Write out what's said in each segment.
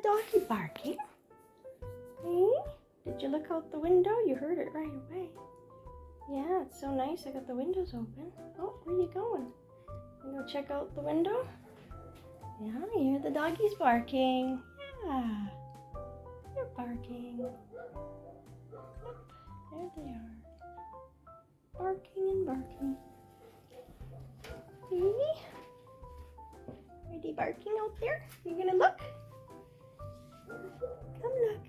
doggy barking? Hey? Did you look out the window? You heard it right away. Yeah, it's so nice. I got the windows open. Oh, where are you going? You go check out the window? Yeah, you hear the doggies barking. Yeah, they're barking. Yep, there they are. Barking and barking. See? Are they barking out there? You gonna look? Come look.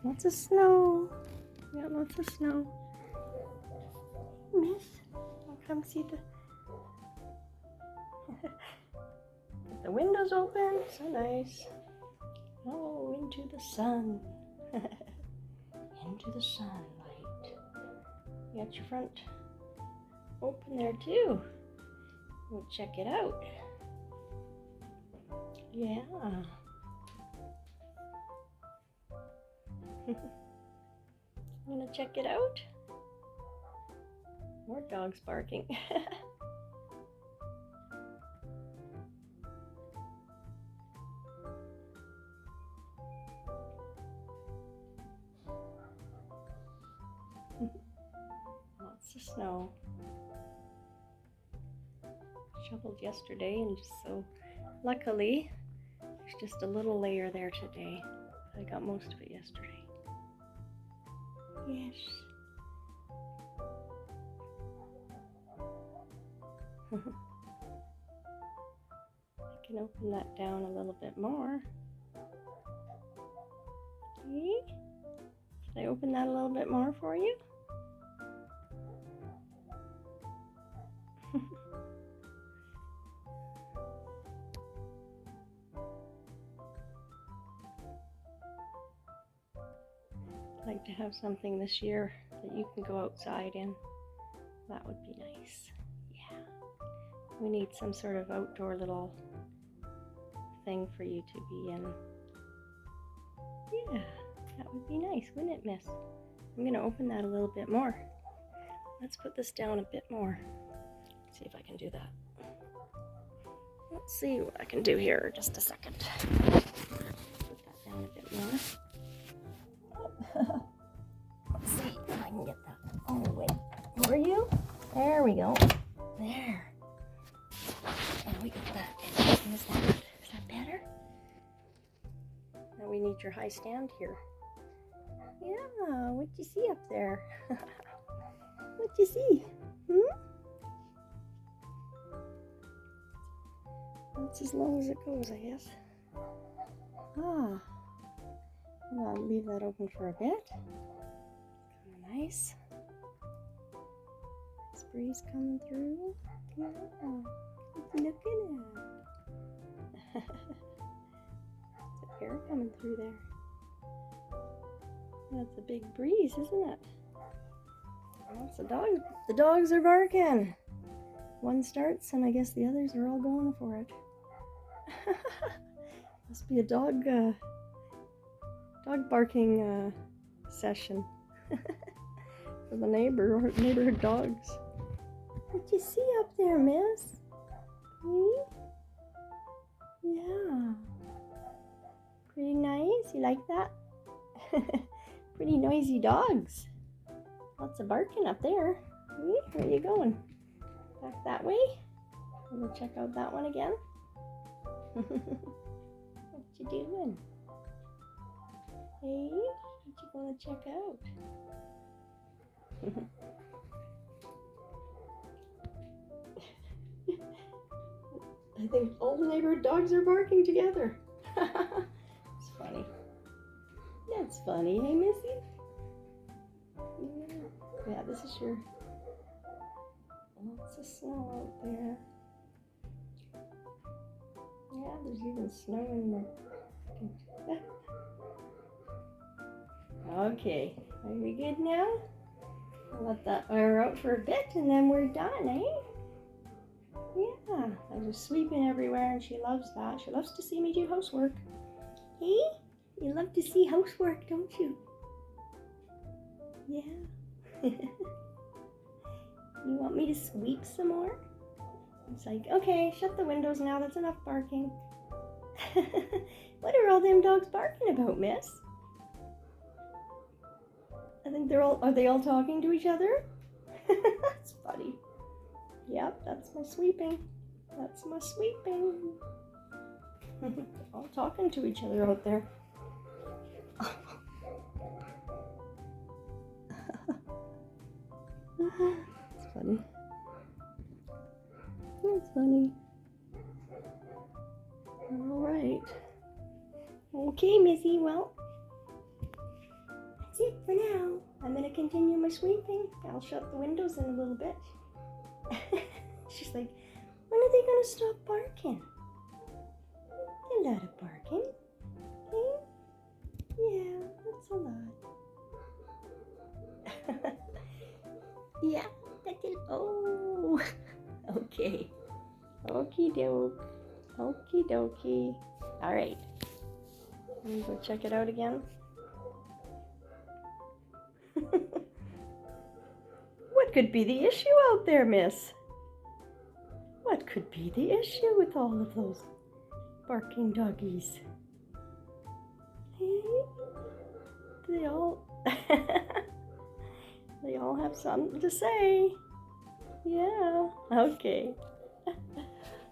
Lots of snow. We got lots of snow. Miss, I'll come see the get the windows open. So nice. Oh, into the sun. Into the sunlight. You got your front open there too. We'll check it out. Yeah. I'm gonna check it out. More dogs barking. Lots of snow. Shoveled yesterday, and just so luckily there's just a little layer there today. I got most of it yesterday. Yes. I can open that down a little bit more. Okay. Should I open that a little bit more for you? I'd like to have something this year that you can go outside in. That would be nice. Yeah. We need some sort of outdoor little thing for you to be in. Yeah, that would be nice, wouldn't it, miss? I'm going to open that a little bit more. Let's put this down a bit more. See if I can do that. Let's see what I can do here. Just a second. Put that down a bit more. Let's see if I can get that all the way for you. There we go. There. And we got that. Is that better? Now we need your high stand here. Yeah, what'd you see up there? What'd you see? That's as long as it goes, I guess. Ah. I'll leave that open for a bit. Kind of nice. Nice breeze coming through. Yeah. What you looking at? There's a pair coming through there. That's a big breeze, isn't it? Lots of dogs. The dogs are barking. One starts, and I guess the others are all going for it. Must be a dog barking session for the neighborhood dogs. What you see up there, miss? Yeah. Pretty nice. You like that? Pretty noisy dogs. Lots of barking up there. Where are you going? Back that way? We'll check out that one again. What you doing? Hey, what you gonna check out? I think all the neighborhood dogs are barking together. It's funny. That's funny, hey Missy? Yeah, this is your lots of snow out there. Yeah, there's even snow in there. Okay, are we good now? I'll let that air out for a bit and then we're done, eh? Yeah, I'm just sweeping everywhere and she loves that. She loves to see me do housework. Hey, you love to see housework, don't you? Yeah. You want me to sweep some more? It's like, okay, shut the windows now. That's enough barking. What are all them dogs barking about, miss? I think are they all talking to each other? That's funny. Yep, that's my sweeping. That's my sweeping. All talking to each other out there. That's funny. That's funny. All right. Okay, Missy, well, that's it for now. I'm going to continue my sweeping. I'll shut the windows in a little bit. She's like, when are they going to stop barking? A lot of barking. Okay? Yeah, that's a lot. Yeah, that's it. Oh, okay. Okie doke. Okie dokie. All right. Let me go check it out again. What could be the issue out there, miss? What could be the issue with all of those barking doggies? Hey? They all they all have something to say. Yeah. Okay.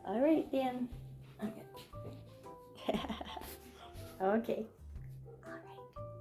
All right then. Okay. Okay.